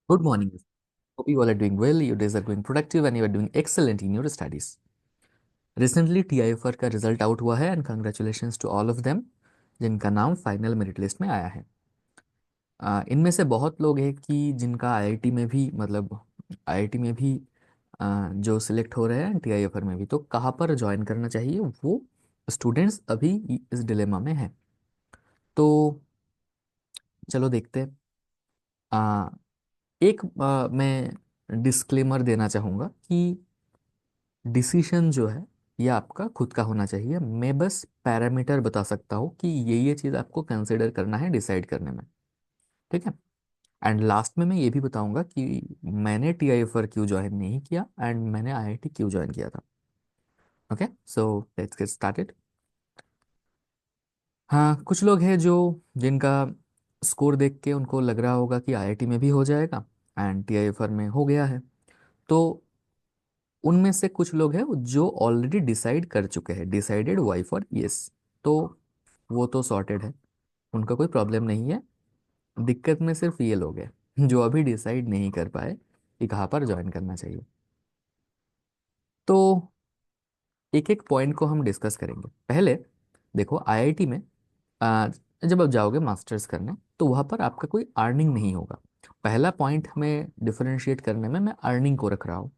Good morning. Hope you all are doing well, your days are going productive and you are doing excellent in your studies. Recently TIFR का result out हुआ है and congratulations to all of them जिनका नाम final merit list में आया है। इनमें से बहुत लोग हैं कि जिनका आईआईटी में भी मतलब आईआईटी में भी जो सिलेक्ट हो रहे हैं टीआईएफआर में भी, तो कहाँ पर ज्वाइन करना चाहिए वो स्टूडेंट्स अभी इस डिलेमा में हैं। तो चलो देखते हैं। आ, एक मैं डिस्क्लेमर देना चाहूँगा कि डिसीशन जो है ये आपका खुद का होना चाहिए। मैं बस पैरामीटर बता सकता हूँ कि ये चीज़ आपको कंसिडर करना है डिसाइड करने में। ठीक है। एंड लास्ट में मैं ये भी बताऊंगा कि मैंने टीआईएफआर क्यों ज्वाइन नहीं किया एंड मैंने आईआईटी क्यों ज्वाइन किया था। Okay, so let's get started. हाँ, कुछ लोग हैं जो जिनका स्कोर देख के उनको लग रहा होगा कि आईआईटी में भी हो जाएगा एंड टीआईएफआर में हो गया है। तो उनमें से कुछ लोग हैं जो ऑलरेडी डिसाइड कर चुके हैं, डिसाइडेड वाई फॉर यस। तो वो तो सॉर्टेड है, उनका कोई प्रॉब्लम नहीं है। दिक्कत में सिर्फ ये लोग हैं जो अभी डिसाइड नहीं कर पाए कि कहाँ पर ज्वाइन करना चाहिए। तो एक एक पॉइंट को हम डिस्कस करेंगे। पहले देखो, आईआईटी में आ, जब आप जाओगे मास्टर्स करने तो वहाँ पर आपका कोई अर्निंग नहीं होगा। पहला पॉइंट में डिफरेंशिएट करने में मैं अर्निंग को रख रहा हूँ।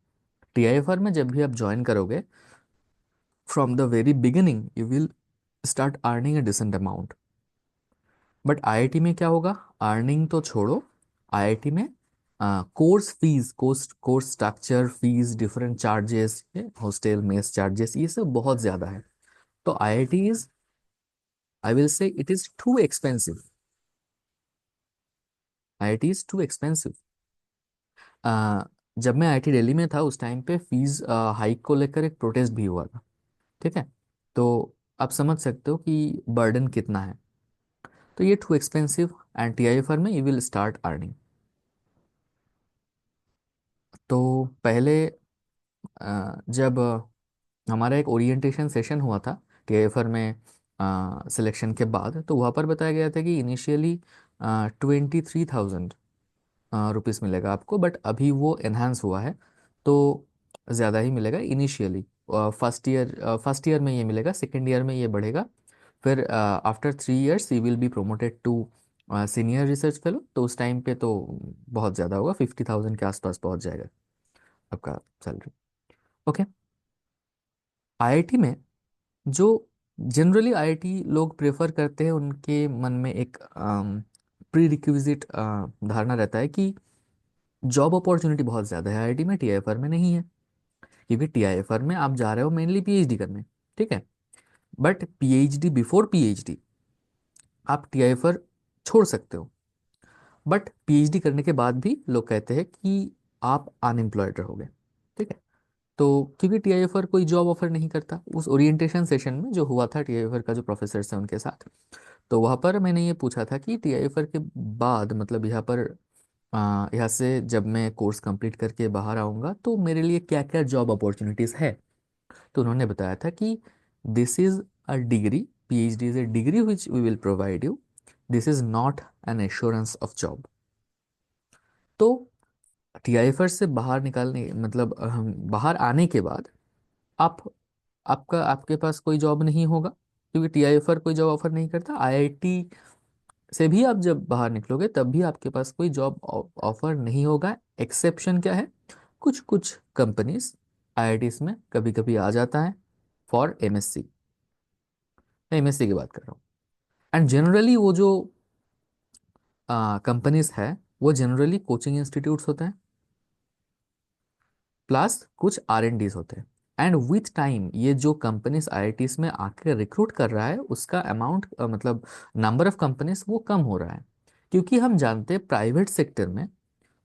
टीआईएफआर में जब भी आप ज्वाइन करोगे, from the very beginning you will start earning a decent amount. But IIT में क्या होगा, अर्निंग तो छोड़ो, आईआईटी में course fees, course structure fees, different charges, hostel mess charges, ये सब बहुत ज़्यादा है। तो IIT is, I will say it is too expensive. IIT is too expensive. जब मैं आईआईटी दिल्ली में था उस टाइम पे फीस हाइक को लेकर एक प्रोटेस्ट भी हुआ था। ठीक है। तो आप समझ सकते हो कि बर्डन कितना है। तो ये टू एक्सपेंसिव एंड टीआईएफआर में यू विल स्टार्ट अर्निंग। तो पहले जब हमारा एक ओरिएंटेशन सेशन हुआ था टीआईएफआर में सिलेक्शन के बाद, तो वहाँ पर बताया गया था कि इनिशियली 23,000 रुपीज़ मिलेगा आपको, बट अभी वो एनहांस हुआ है तो ज़्यादा ही मिलेगा इनिशियली। फर्स्ट ईयर में ये मिलेगा, सेकेंड ईयर में ये बढ़ेगा, फिर after 3 years you will be promoted to senior research fellow. तो उस टाइम पे तो बहुत ज़्यादा होगा, 50,000 के आसपास पहुँच जाएगा आपका सैलरी। ओके। आईआईटी में जो जनरली आईआईटी लोग प्रेफर करते हैं, उनके मन में एक प्री रिक्विजिट धारणा रहता है कि जॉब अपॉर्चुनिटी बहुत ज़्यादा है आईआईटी में, टीआईएफआर में नहीं है। क्योंकि टीआईएफआर में आप जा रहे हो मेनली पीएचडी करने। ठीक है। बट पीएचडी, बिफोर पीएचडी आप टीआईएफआर छोड़ सकते हो, बट पीएचडी करने के बाद भी लोग कहते हैं कि आप अनएम्प्लॉयड रहोगे। ठीक है। तो क्योंकि टीआईएफआर कोई जॉब ऑफर नहीं करता, उस ओरिएंटेशन सेशन में जो हुआ था टीआईएफआर का जो प्रोफेसर हैं उनके साथ, तो वहाँ पर मैंने ये पूछा था कि टीआईएफआर के बाद मतलब यहाँ पर यहाँ से जब मैं कोर्स कंप्लीट करके बाहर आऊँगा तो मेरे लिए क्या क्या जॉब अपॉर्चुनिटीज़ है। तो उन्होंने बताया था कि this is a degree, PhD is a degree which we will provide you, this is not an assurance of job. तो टीआईएफआर से बाहर निकालने मतलब हम बाहर आने के बाद आप आपके पास कोई जॉब नहीं होगा, क्योंकि टीआईएफआर कोई जॉब ऑफर नहीं करता। आईआईटी से भी आप जब बाहर निकलोगे तब भी आपके पास कोई जॉब ऑफर नहीं होगा। एक्सेप्शन क्या है, कुछ कुछ कंपनीज आईआईटीज में कभी कभी आ जाता है फॉर एमएससी। मैं एमएससी की बात कर रहा हूँ। एंड जनरली वो जो कंपनीज है वो जनरली कोचिंग इंस्टीट्यूट्स होते हैं, प्लस कुछ आर एन डीज होते हैं। एंड विथ टाइम ये जो कंपनीज आईआईटीज में आके रिक्रूट कर रहा है उसका अमाउंट मतलब नंबर ऑफ कंपनीज वो कम हो रहा है। क्योंकि हम जानते हैं प्राइवेट सेक्टर में,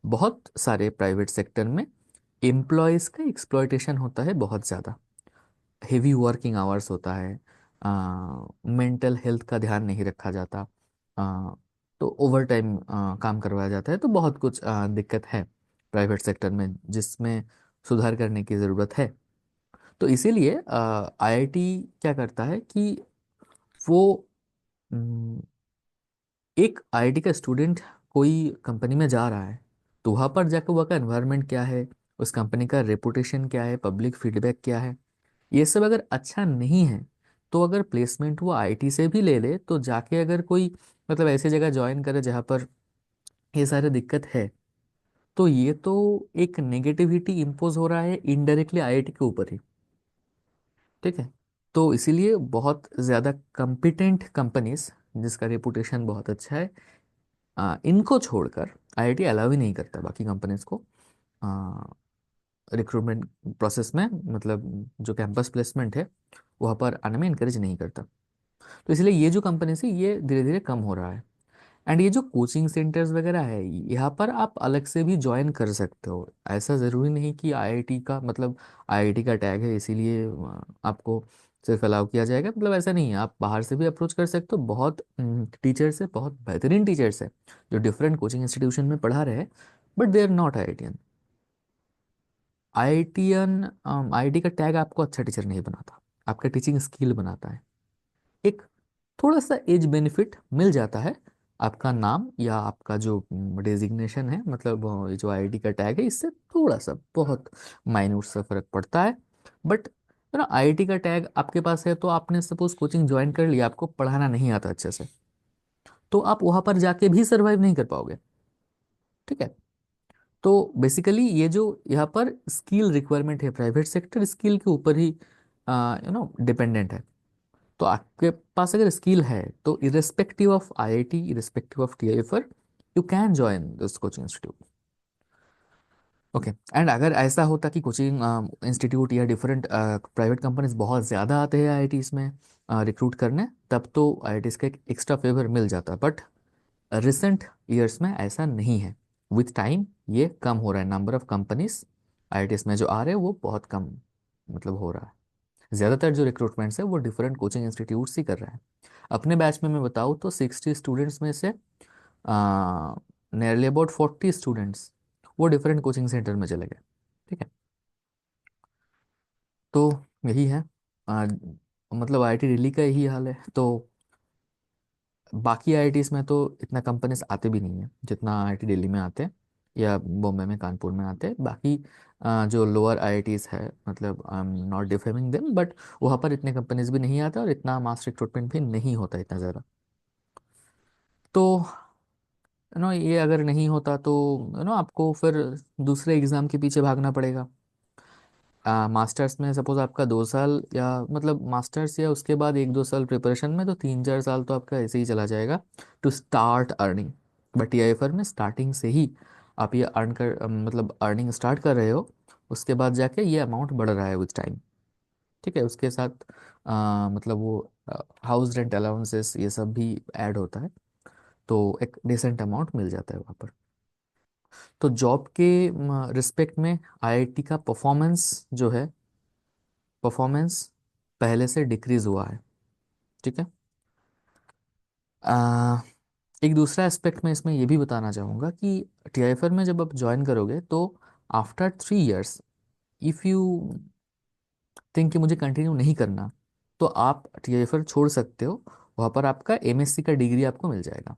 बहुत सारे प्राइवेट सेक्टर में एम्प्लॉयज़ का एक्सप्लॉयटेशन होता है बहुत ज़्यादा। हेवी वर्किंग आवर्स होता है, मेंटल हेल्थ का ध्यान नहीं रखा जाता, आ, तो ओवर टाइम काम करवाया जाता है। तो बहुत कुछ दिक्कत है प्राइवेट सेक्टर में जिसमें सुधार करने की ज़रूरत है। तो इसीलिए आईआईटी क्या करता है कि वो एक आईआईटी का स्टूडेंट कोई कंपनी में जा रहा है तो वहाँ पर जाकर वहाँ का एनवायरनमेंट क्या है, उस कंपनी का रेपुटेशन क्या है, पब्लिक फीडबैक क्या है, ये सब अगर अच्छा नहीं है, तो अगर प्लेसमेंट वो आईटी से भी ले ले तो जाके अगर कोई मतलब ऐसी जगह ज्वाइन करे जहाँ पर ये सारे दिक्कत है, तो ये तो एक नेगेटिविटी इम्पोज हो रहा है इनडायरेक्टली आईआईटी के ऊपर ही। ठीक है। तो इसीलिए बहुत ज़्यादा कॉम्पिटेंट कंपनीज जिसका रेपुटेशन बहुत अच्छा है, इनको छोड़कर आईआईटी अलाउ ही नहीं करता बाकी कंपनीज को रिक्रूटमेंट प्रोसेस में, मतलब जो कैंपस प्लेसमेंट है वहाँ पर आने में इनकरेज नहीं करता। तो इसलिए ये जो कंपनीज है ये धीरे धीरे कम हो रहा है। एंड ये जो कोचिंग सेंटर्स वगैरह है यहाँ पर आप अलग से भी ज्वाइन कर सकते हो, ऐसा ज़रूरी नहीं कि आईआईटी का मतलब आईआईटी का टैग है इसीलिए आपको सिर्फ अलाउ किया जाएगा, मतलब ऐसा नहीं है, आप बाहर से भी अप्रोच कर सकते हो। बहुत टीचर्स है, बहुत बेहतरीन टीचर्स है जो डिफरेंट कोचिंग इंस्टीट्यूशन में पढ़ा रहे हैं, but they are not IITian. IITian IIT का टैग आपको अच्छा टीचर नहीं बनाता, आपका टीचिंग स्किल बनाता है। एक थोड़ा सा एज बेनिफिट मिल जाता है, आपका नाम या आपका जो डेजिग्नेशन है, मतलब ये जो आईआईटी का टैग है, इससे थोड़ा सा बहुत माइन्यूट सा फर्क पड़ता है। बट ना आईआईटी का टैग आपके पास है तो आपने सपोज कोचिंग ज्वाइन कर लिया, आपको पढ़ाना नहीं आता अच्छे से, तो आप वहां पर जाके भी सर्वाइव नहीं कर पाओगे। ठीक है। तो बेसिकली ये जो यहाँ पर स्किल रिक्वायरमेंट है, प्राइवेट सेक्टर स्किल के ऊपर ही डिपेंडेंट है। तो आपके पास अगर स्किल है तो irrespective of IIT, irrespective of TIFR, you can join this coaching institute. Okay. And अगर ऐसा होता कि कोचिंग इंस्टीट्यूट या डिफरेंट प्राइवेट कंपनीज बहुत ज़्यादा आते हैं आईआईटीज में रिक्रूट करने, तब तो आईआईटीज का एक एक्स्ट्रा फेवर मिल जाता, बट रिसेंट ईयर्स में ऐसा नहीं है। विथ टाइम ये कम हो रहा है, नंबर ऑफ कंपनीज आईआईटीज में जो आ रहे हैं वो बहुत कम मतलब हो रहा है। ज़्यादातर जो रिक्रूटमेंट्स है वो डिफरेंट कोचिंग इंस्टीट्यूट्स ही कर रहे हैं। अपने बैच में मैं बताऊँ तो 60 स्टूडेंट्स में से नियरली अबाउट 40 स्टूडेंट्स वो डिफरेंट कोचिंग सेंटर में चले गए। ठीक है। तो यही है, आ, मतलब आईआईटी दिल्ली का यही हाल है। तो बाकी आईआईटीज में तो इतना कंपनीज आते भी नहीं है जितना आईआईटी दिल्ली में आते हैं या बॉम्बे में कानपुर में आते हैं। बाकी जो लोअर आईआईटीज है, मतलब I am not defaming them, but वहाँ पर इतने कंपनीज भी नहीं आते और इतना मास रिक्रूटमेंट भी नहीं होता इतना ज़्यादा। तो ये अगर नहीं होता तो आपको फिर दूसरे एग्ज़ाम के पीछे भागना पड़ेगा। मास्टर्स में सपोज आपका 2 साल या मतलब मास्टर्स या उसके बाद 1-2 साल प्रिपरेशन में, तो 3-4 साल तो आपका ऐसे ही चला जाएगा to start earning. But TIFR में स्टार्टिंग से ही आप ये अर्न कर मतलब अर्निंग स्टार्ट कर रहे हो, उसके बाद जाके ये अमाउंट बढ़ रहा है विथ टाइम। ठीक है। उसके साथ मतलब वो हाउस रेंट अलाउंसेस ये सब भी ऐड होता है, तो एक डिसेंट अमाउंट मिल जाता है वहाँ पर। तो जॉब के रिस्पेक्ट में आईआईटी का परफॉर्मेंस जो है, परफॉर्मेंस पहले से डिक्रीज हुआ है। ठीक है। आ, एक दूसरा एस्पेक्ट में इसमें ये भी बताना चाहूँगा कि टीआईएफआर में जब आप ज्वाइन करोगे तो after 3 years if you think कि मुझे कंटिन्यू नहीं करना, तो आप टीआईएफआर छोड़ सकते हो। वहाँ पर आपका एमएससी का डिग्री आपको मिल जाएगा।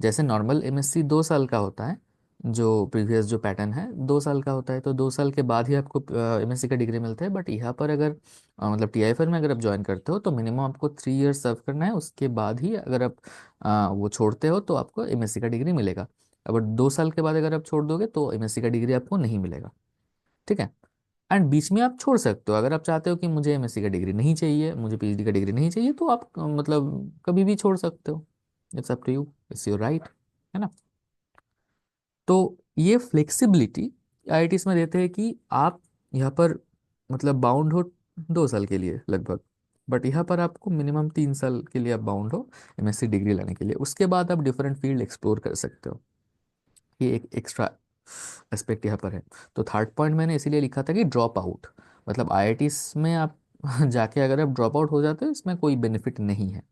जैसे नॉर्मल एमएससी 2 साल का होता है, जो प्रीवियस जो पैटर्न है 2 साल का होता है, तो 2 साल के बाद ही आपको एमएससी का डिग्री मिलता है। बट यहाँ पर अगर मतलब टीआईएफआर में अगर आप ज्वाइन करते हो तो मिनिमम आपको 3 इयर्स सर्व करना है, उसके बाद ही अगर आप वो छोड़ते हो तो आपको एमएससी का डिग्री मिलेगा। अगर 2 साल के बाद अगर आप छोड़ दोगे तो एमएससी का डिग्री आपको नहीं मिलेगा। ठीक है। एंड बीच में आप छोड़ सकते हो अगर आप चाहते हो कि मुझे एमएससी का डिग्री नहीं चाहिए, मुझे पीएचडी का डिग्री नहीं चाहिए, तो आप मतलब कभी भी छोड़ सकते हो। It's up to you, it's your right, है ना। तो ये फ्लेक्सिबिलिटी आईआईटीज में देते हैं कि आप यहाँ पर मतलब बाउंड हो 2 साल के लिए लगभग, बट यहाँ पर आपको मिनिमम 3 साल के लिए आप बाउंड हो एमएससी डिग्री लेने के लिए। उसके बाद आप डिफरेंट फील्ड एक्सप्लोर कर सकते हो। ये एक एक्स्ट्रा एस्पेक्ट यहाँ पर है। तो थर्ड पॉइंट मैंने इसीलिए लिखा था कि ड्रॉप आउट, मतलब आईआईटीज में आप जाके अगर आप ड्रॉप आउट हो जाते हो इसमें कोई बेनिफिट नहीं है।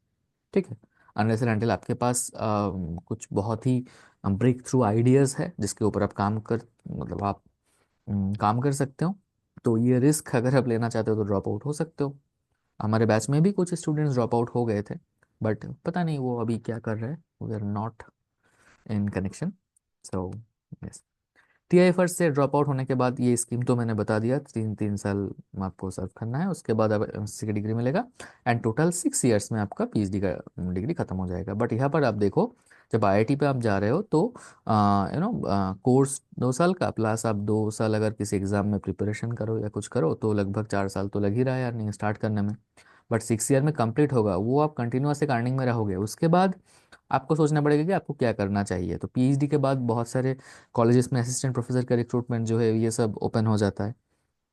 ठीक है। अनलेस एंड अनटिल आपके पास कुछ बहुत ही ब्रेक थ्रू आइडियाज़ है जिसके ऊपर आप काम कर मतलब आप काम कर सकते हो, तो ये रिस्क अगर आप लेना चाहते हो तो ड्रॉप आउट हो सकते हो। हमारे बैच में भी कुछ स्टूडेंट्स ड्रॉप आउट हो गए थे, बट पता नहीं वो अभी क्या कर रहे हैं, we are not in connection. So yes. TI first से ड्रॉप आउट होने के बाद ये स्कीम तो मैंने बता दिया, 3 3 साल आपको सर्व करना है, उसके बाद अब एमएससी की डिग्री मिलेगा, एंड टोटल 6 इयर्स में आपका पीएचडी का डिग्री खत्म हो जाएगा। बट यहाँ पर आप देखो, जब आईआईटी पे आप जा रहे हो तो कोर्स 2 साल का, प्लस आप 2 साल अगर किसी एग्जाम में प्रिपरेशन करो या कुछ करो तो लगभग 4 साल तो लग ही रहा है अर्निंग स्टार्ट करने में। बट 6 ईयर में कंप्लीट होगा वो, आप कंटिन्यूस एक अर्निंग में रहोगे। उसके बाद आपको सोचना पड़ेगा कि आपको क्या करना चाहिए। तो पीएचडी के बाद बहुत सारे कॉलेजेस में असिस्टेंट प्रोफेसर का रिक्रूटमेंट जो है ये सब ओपन हो जाता है।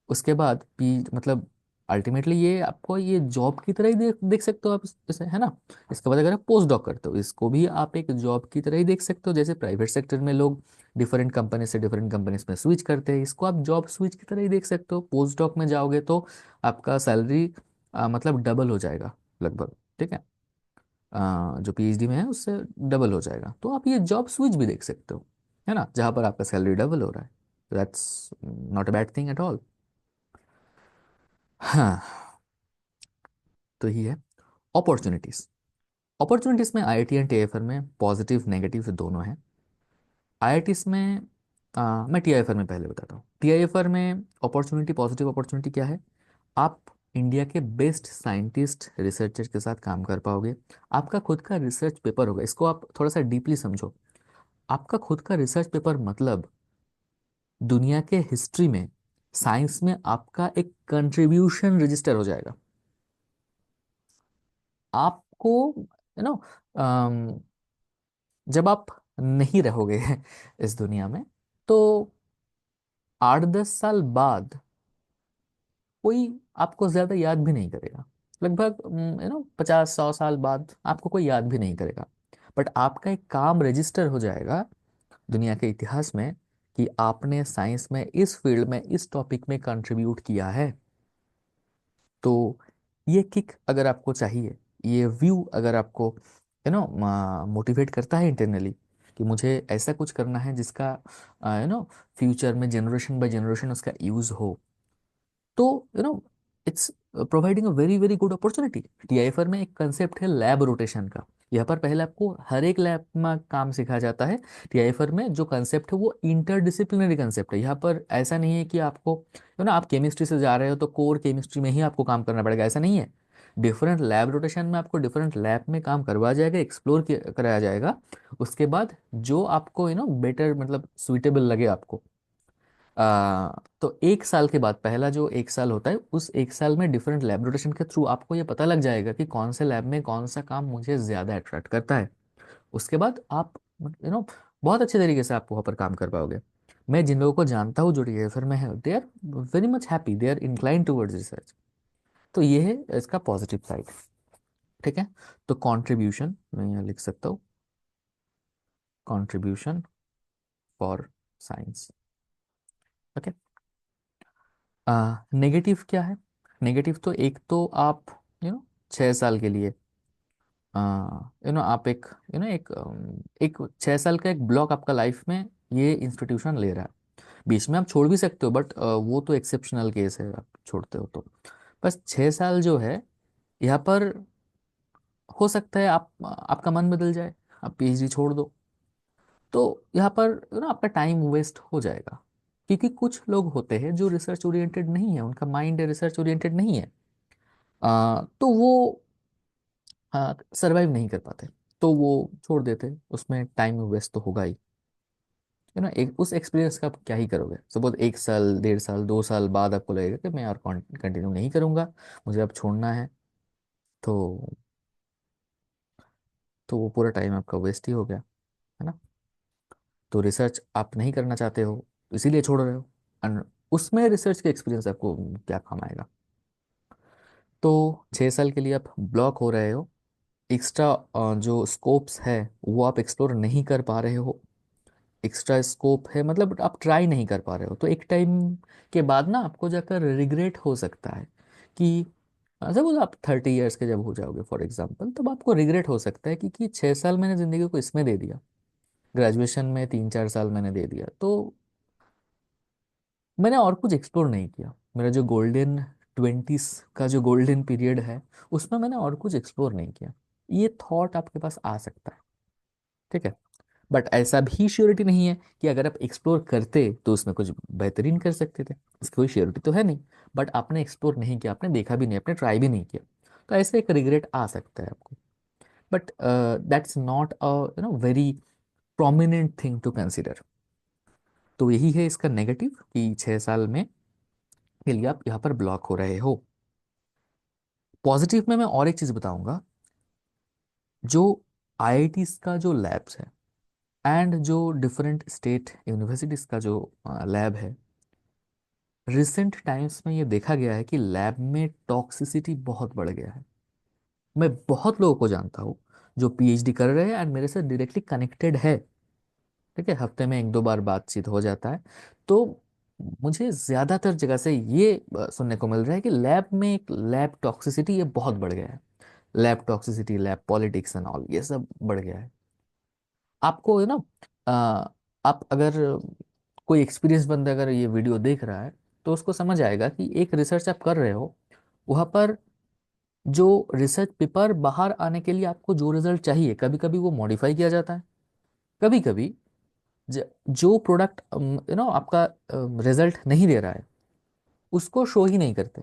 उसके बाद पी मतलब अल्टीमेटली ये आपको ये जॉब की तरह ही देख सकते हो आप इसे, है ना। इसके बाद अगर आप पोस्ट डॉक करते हो, इसको भी आप एक जॉब की तरह ही देख सकते हो। जैसे प्राइवेट सेक्टर में लोग डिफरेंट कंपनी से डिफरेंट कंपनीज में स्विच करते हैं, इसको आप जॉब स्विच की तरह ही देख सकते हो। पोस्ट डॉक में जाओगे तो आपका सैलरी मतलब डबल हो जाएगा लगभग, ठीक है। जो पीएचडी में है उससे डबल हो जाएगा, तो आप ये जॉब स्विच भी देख सकते हो, है ना, जहाँ पर आपका सैलरी डबल हो रहा है। That's not a bad thing at all. हाँ, तो ही है अपॉर्चुनिटीज। अपॉर्चुनिटीज में आईआईटी एंड टीआईएफआर में पॉजिटिव नेगेटिव दोनों हैं। आईआईटीज में मैं टीआईएफआर में पहले बताता हूँ। टीआईएफआर में अपॉर्चुनिटी, पॉजिटिव अपॉर्चुनिटी क्या है? आप इंडिया के बेस्ट साइंटिस्ट रिसर्चर के साथ काम कर पाओगे। आपका खुद का रिसर्च पेपर होगा। इसको आप थोड़ा सा डीपली समझो। आपका खुद का रिसर्च पेपर मतलब दुनिया के हिस्ट्री में, साइंस में आपका एक कंट्रीब्यूशन रजिस्टर हो जाएगा। आपको यू नो जब आप नहीं रहोगे इस दुनिया में, तो 8 10 साल बाद कोई आपको ज्यादा याद भी नहीं करेगा। लगभग 50 100 साल बाद आपको कोई याद भी नहीं करेगा। बट आपका एक काम रजिस्टर हो जाएगा दुनिया के इतिहास में कि आपने साइंस में इस फील्ड में इस टॉपिक में कंट्रीब्यूट किया है। तो ये किक अगर आपको चाहिए, ये व्यू अगर आपको मोटिवेट करता है इंटरनली कि मुझे ऐसा कुछ करना है जिसका फ्यूचर में जनरेशन बाय जनरेशन उसका यूज हो, तो it's providing a very very good opportunity. TIFR में एक कंसेप्ट है लैब रोटेशन का। यहाँ पर पहले आपको हर एक लैब में काम सिखाया जाता है। टीआईएफआर में जो कंसेप्ट है वो इंटरडिसिप्लिनरी कंसेप्ट है। यहाँ पर ऐसा नहीं है कि आपको आप केमिस्ट्री से जा रहे हो तो कोर केमिस्ट्री में ही आपको काम करना पड़ेगा, ऐसा नहीं है। डिफरेंट लैब रोटेशन में आपको डिफरेंट लैब में काम करवाया जाएगा, एक्सप्लोर कराया जाएगा। उसके बाद जो आपको बेटर मतलब सुइटेबल लगे आपको, तो 1 साल के बाद, पहला जो 1 साल होता है, उस 1 साल में डिफरेंट लैबोरेटरी के थ्रू आपको ये पता लग जाएगा कि कौन से लैब में कौन सा काम मुझे ज़्यादा अट्रैक्ट करता है। उसके बाद आप बहुत अच्छे तरीके से आप वहाँ पर काम कर पाओगे। मैं जिन लोगों को जानता हूँ जो टीएफआर में है, they are very much happy, they are incline towards research. तो ये है इसका पॉजिटिव साइड, ठीक है। तो कंट्रीब्यूशन मैं यहाँ लिख सकता हूँ, contribution for science, okay. Negative क्या है? नेगेटिव तो एक तो आप 6 साल के लिए आप एक एक एक 6 साल का एक ब्लॉक आपका लाइफ में ये इंस्टीट्यूशन ले रहा है। बीच में आप छोड़ भी सकते हो, बट वो तो एक्सेप्शनल केस है, आप छोड़ते हो तो। बस 6 साल जो है यहाँ पर, हो सकता है आपका मन बदल जाए, आप पीएचडी छोड़ दो, तो यहाँ पर आपका टाइम वेस्ट हो जाएगा। क्योंकि कुछ लोग होते हैं जो रिसर्च ओरिएंटेड नहीं है, उनका माइंड रिसर्च ओरिएंटेड नहीं है, तो वो सरवाइव नहीं कर पाते, तो वो छोड़ देते। उसमें टाइम वेस्ट तो होगा ही, एक उस एक्सपीरियंस का आप क्या ही करोगे। सपोज 1 साल 1.5 साल 2 साल बाद आपको लगेगा कि मैं और कंटिन्यू नहीं करूंगा, मुझे अब छोड़ना है, तो वो पूरा टाइम आपका वेस्ट ही हो गया, है ना। तो रिसर्च आप नहीं करना चाहते हो, इसीलिए छोड़ रहे हो, और उसमें रिसर्च का एक्सपीरियंस आपको क्या काम आएगा। तो 6 साल के लिए आप ब्लॉक हो रहे हो। एक्स्ट्रा जो स्कोप्स है वो आप एक्सप्लोर नहीं कर पा रहे हो। एक्स्ट्रा स्कोप है मतलब आप ट्राई नहीं कर पा रहे हो, तो एक टाइम के बाद ना आपको जाकर रिग्रेट हो सकता है कि सपोज आप 30 ईयर्स के जब हो जाओगे फॉर एग्जाम्पल, तब आपको रिग्रेट हो सकता है कि 6 साल मैंने ज़िंदगी को इसमें दे दिया, ग्रेजुएशन में 3 4 साल मैंने दे दिया, तो मैंने और कुछ एक्सप्लोर नहीं किया। मेरा जो गोल्डन 20s का जो गोल्डन पीरियड है, उसमें मैंने और कुछ एक्सप्लोर नहीं किया। ये थॉट आपके पास आ सकता है, ठीक है। बट ऐसा भी श्योरिटी नहीं है कि अगर आप एक्सप्लोर करते तो उसमें कुछ बेहतरीन कर सकते थे, इसकी कोई श्योरिटी तो है नहीं। बट आपने एक्सप्लोर नहीं किया, आपने देखा भी नहीं, आपने ट्राई भी नहीं किया, तो ऐसे एक रिग्रेट आ सकता है आपको। But that's not a very prominent thing to consider. तो यही है इसका नेगेटिव कि 6 साल में के लिए आप यहाँ पर ब्लॉक हो रहे हो। पॉजिटिव में मैं और एक चीज़ बताऊंगा। जो आईआईटीज का जो लैब्स है एंड जो डिफरेंट स्टेट यूनिवर्सिटीज का जो लैब है, रिसेंट टाइम्स में ये देखा गया है कि लैब में टॉक्सिसिटी बहुत बढ़ गया है। मैं बहुत लोगों को जानता हूँ जो पीएचडी कर रहे हैं एंड मेरे से डायरेक्टली कनेक्टेड है। ठीक है, हफ्ते में एक दो बार बातचीत हो जाता है। तो मुझे ज़्यादातर जगह से ये सुनने को मिल रहा है कि लैब में एक लैब टॉक्सिसिटी ये बहुत बढ़ गया है। Lab toxicity, lab politics and all, ये सब बढ़ गया है। आपको आप अगर कोई एक्सपीरियंस बंदा अगर ये वीडियो देख रहा है तो उसको समझ आएगा कि एक रिसर्च आप कर रहे हो, वहाँ पर जो रिसर्च पेपर बाहर आने के लिए आपको जो रिजल्ट चाहिए, कभी कभी वो मॉडिफाई किया जाता है। कभी कभी जो प्रोडक्ट आपका रिजल्ट नहीं दे रहा है, उसको शो ही नहीं करते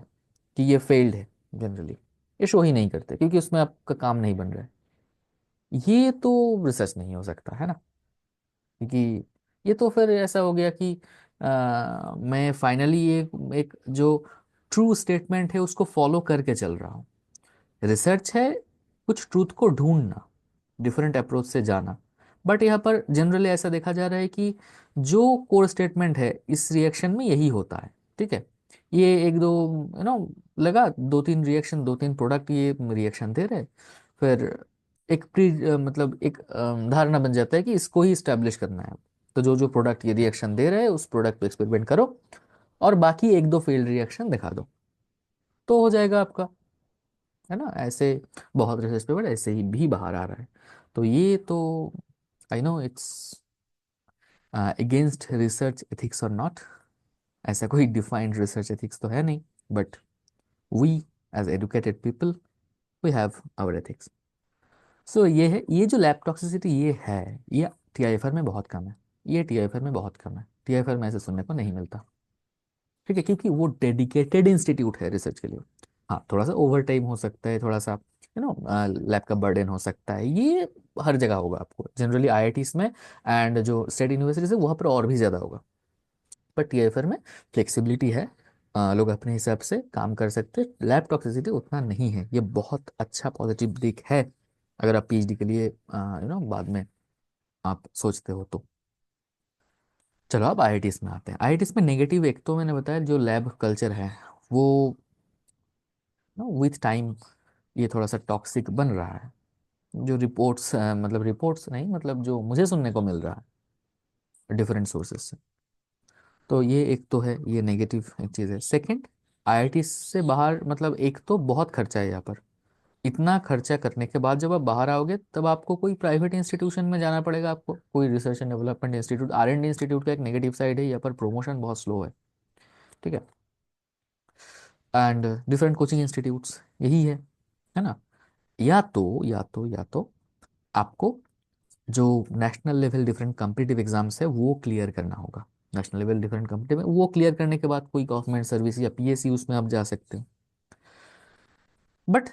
कि ये फेल्ड है। जनरली ये शो ही नहीं करते क्योंकि उसमें आपका काम नहीं बन रहा है। ये तो रिसर्च नहीं हो सकता है ना, क्योंकि ये तो फिर ऐसा हो गया कि मैं फाइनली एक जो ट्रू स्टेटमेंट है उसको फॉलो करके चल रहा हूँ। रिसर्च है कुछ ट्रूथ को ढूंढना, डिफरेंट अप्रोच से जाना। बट यहाँ पर जनरली ऐसा देखा जा रहा है कि जो कोर स्टेटमेंट है इस रिएक्शन में यही होता है। ठीक है, ये एक दो लगा, दो तीन रिएक्शन, दो तीन प्रोडक्ट ये रिएक्शन दे रहे, फिर एक मतलब एक धारणा बन जाता है कि इसको ही स्टैब्लिश करना है। तो जो जो प्रोडक्ट ये रिएक्शन दे रहे हैं उस प्रोडक्ट पे एक्सपेरिमेंट करो और बाकी एक दो फेल्ड रिएक्शन दिखा दो, तो हो जाएगा आपका, है ना। ऐसे बहुत रिसर्च पेपर ऐसे ही भी बाहर आ रहा है। तो ये तो I know it's against research ethics or not, ऐसा कोई डिफाइंड रिसर्च एथिक्स तो है नहीं। But we as educated people we have our ethics. So ये है, ये जो लैब टॉक्सिसिटी ये है, ये टीआईएफआर में बहुत कम है। ये टीआईएफआर में बहुत कम है, टीआईएफआर में ऐसे सुनने को नहीं मिलता। ठीक है, क्योंकि वो डेडिकेटेड इंस्टीट्यूट है रिसर्च के लिए। हाँ, थोड़ा सा ओवर टाइम हो सकता है, थोड़ा सा लैब का बर्डन हो सकता है, ये हर जगह होगा आपको जनरली आईआईटीज में एंड जो स्टेट यूनिवर्सिटीज है वहाँ पर और भी ज़्यादा होगा। पर टीआईएफआर में फ्लेक्सिबिलिटी है, लोग अपने हिसाब से काम कर सकते हैं, लैब टॉक्सिसिटी उतना नहीं है। ये बहुत अच्छा पॉजिटिव दिख है अगर आप पीएचडी के लिए बाद में आप सोचते हो तो। चलो अब आईआईटीज में आते हैं। आईआईटीज में नेगेटिव एक तो मैंने बताया, जो लैब कल्चर है वो विथ टाइम ये थोड़ा सा टॉक्सिक बन रहा है। जो रिपोर्ट्स मतलब रिपोर्ट्स नहीं, मतलब जो मुझे सुनने को मिल रहा है डिफरेंट सोर्सेज से, तो ये एक तो है, ये नेगेटिव एक चीज़ है। सेकंड, आईआईटी से बाहर मतलब एक तो बहुत खर्चा है यहाँ पर। इतना खर्चा करने के बाद जब आप बाहर आओगे तब आपको कोई प्राइवेट इंस्टीट्यूशन में जाना पड़ेगा, आपको कोई research and development institute, R and institute का एक नेगेटिव साइड है, यहाँ पर प्रमोशन बहुत स्लो है। ठीक है, एंड डिफरेंट कोचिंग इंस्टीट्यूट्स यही है ना। या तो आपको जो national level different competitive exams है वो क्लियर करना होगा। नेशनल लेवल डिफरेंट कम्पिटिटिव वो क्लियर करने के बाद कोई गवर्नमेंट सर्विस या पीएससी उसमें आप जा सकते हो। बट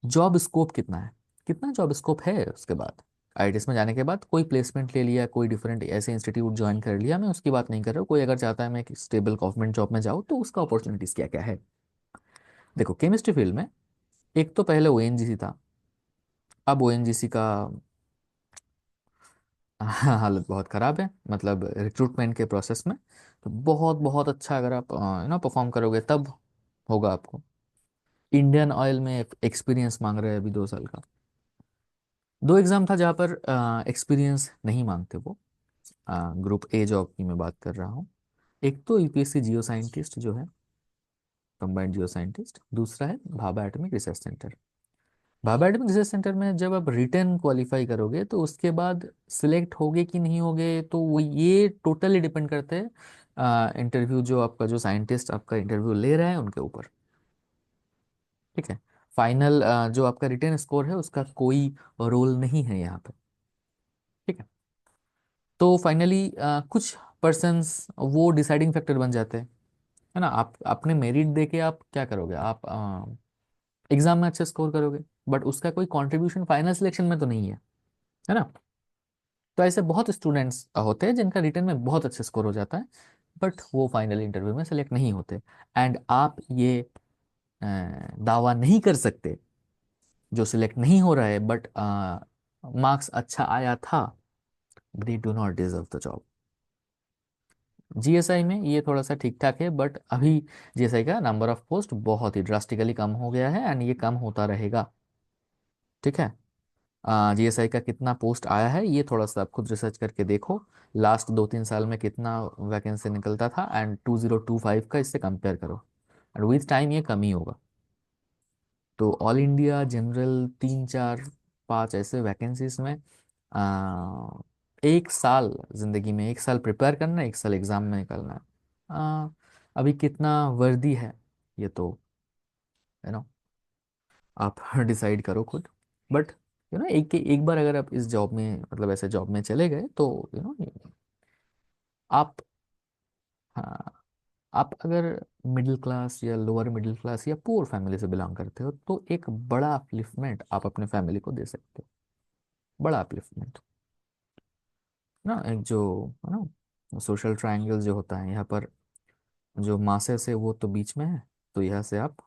जॉब स्कोप कितना है, कितना जॉब स्कोप है उसके बाद? आईआईटीएस में जाने के बाद कोई प्लेसमेंट ले लिया, कोई डिफरेंट ऐसे इंस्टीट्यूट ज्वाइन कर लिया, मैं उसकी बात नहीं कर रहा हूँ। कोई अगर चाहता है मैं कि स्टेबल गवर्नमेंट जॉब में जाऊँ तो उसका अपॉर्चुनिटीज़ क्या क्या है। देखो, केमिस्ट्री फील्ड में एक तो पहले ओएनजीसी था, अब ओएनजीसी का हालत बहुत ख़राब है, मतलब रिक्रूटमेंट के प्रोसेस में। तो बहुत बहुत अच्छा अगर आप परफॉर्म करोगे तब होगा आपको। इंडियन ऑयल में एक्सपीरियंस मांग रहे हैं अभी 2 साल का। दो एग्ज़ाम था जहाँ पर एक्सपीरियंस नहीं मांगते वो। ग्रुप ए जॉब की मैं बात कर रहा हूँ। एक तो यूपीएससी जियो साइंटिस्ट जो है, कंबाइंड जियो साइंटिस्ट, दूसरा है Bhabha atomic research centre. Bhabha atomic research centre में जब आप रिटर्न क्वालिफाई करोगे तो उसके बाद सिलेक्ट होगे कि नहीं होगे, तो वो ये टोटली डिपेंड करते हैं इंटरव्यू, जो आपका जो साइंटिस्ट आपका इंटरव्यू ले रहे हैं उनके ऊपर। ठीक है, फाइनल जो आपका रिटर्न स्कोर है उसका कोई रोल नहीं है यहाँ पे। ठीक है, तो फाइनली कुछ पर्सन्स वो डिसाइडिंग फैक्टर बन जाते हैं, है ना। आप अपने मेरिट दे के आप क्या करोगे, आप एग्जाम में अच्छे स्कोर करोगे, बट उसका कोई कंट्रीब्यूशन फाइनल सिलेक्शन में तो नहीं है ना। तो ऐसे बहुत स्टूडेंट्स होते हैं जिनका रिटर्न में बहुत अच्छे स्कोर हो जाता है, बट वो फाइनल इंटरव्यू में सेलेक्ट नहीं होते। एंड आप ये दावा नहीं कर सकते, जो सिलेक्ट नहीं हो रहा है बट मार्क्स अच्छा आया था, they do not deserve the job. GSI में ये थोड़ा सा ठीक ठाक है, बट अभी जीएसआई का नंबर ऑफ पोस्ट बहुत ही ड्रास्टिकली कम हो गया है एंड ये कम होता रहेगा। ठीक है। जीएसआई का कितना पोस्ट आया है ये थोड़ा सा आप खुद रिसर्च करके देखो, लास्ट 2-3 साल में कितना वैकेंसी निकलता था एंड 2025 का इससे कंपेयर करो, एंड विथ टाइम ये कम ही होगा। तो ऑल इंडिया जनरल 3-4-5 ऐसे वैकेंसीज में आ, एक साल, जिंदगी में एक साल प्रिपेयर करना है, एक साल एग्जाम में निकलना है। आ, अभी कितना वर्दी है ये तो यू नो आप डिसाइड करो खुद। बट एक बार अगर आप इस जॉब में मतलब ऐसे जॉब में चले गए तो आप, हाँ, आप अगर मिडिल क्लास या लोअर मिडिल क्लास या पुअर फैमिली से बिलोंग करते हो तो एक बड़ा अपलिफ्टमेंट आप अपने फैमिली को दे सकते हो, बड़ा अपलिफ्टमेंट ना। एक जो है ना सोशल ट्रायंगल जो होता है यहाँ पर, जो मासेस है वो तो बीच में है, तो यहाँ से आप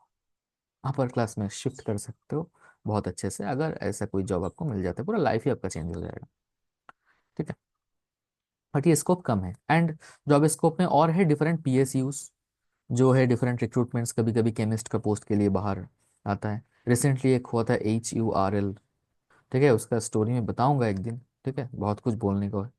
अपर क्लास में शिफ्ट कर सकते हो बहुत अच्छे से, अगर ऐसा कोई जॉब आपको मिल जाता है, पूरा लाइफ ही आपका चेंज हो जाएगा। ठीक है। बट ये स्कोप कम है, एंड जॉब स्कोप में और है डिफरेंट पीएसयूज, जो है डिफरेंट रिक्रूटमेंट्स, कभी कभी केमिस्ट का पोस्ट के लिए बाहर आता है। रिसेंटली एक हुआ था HURL, ठीक है, उसका स्टोरी मैं बताऊंगा एक दिन। ठीक है, बहुत कुछ बोलने को है।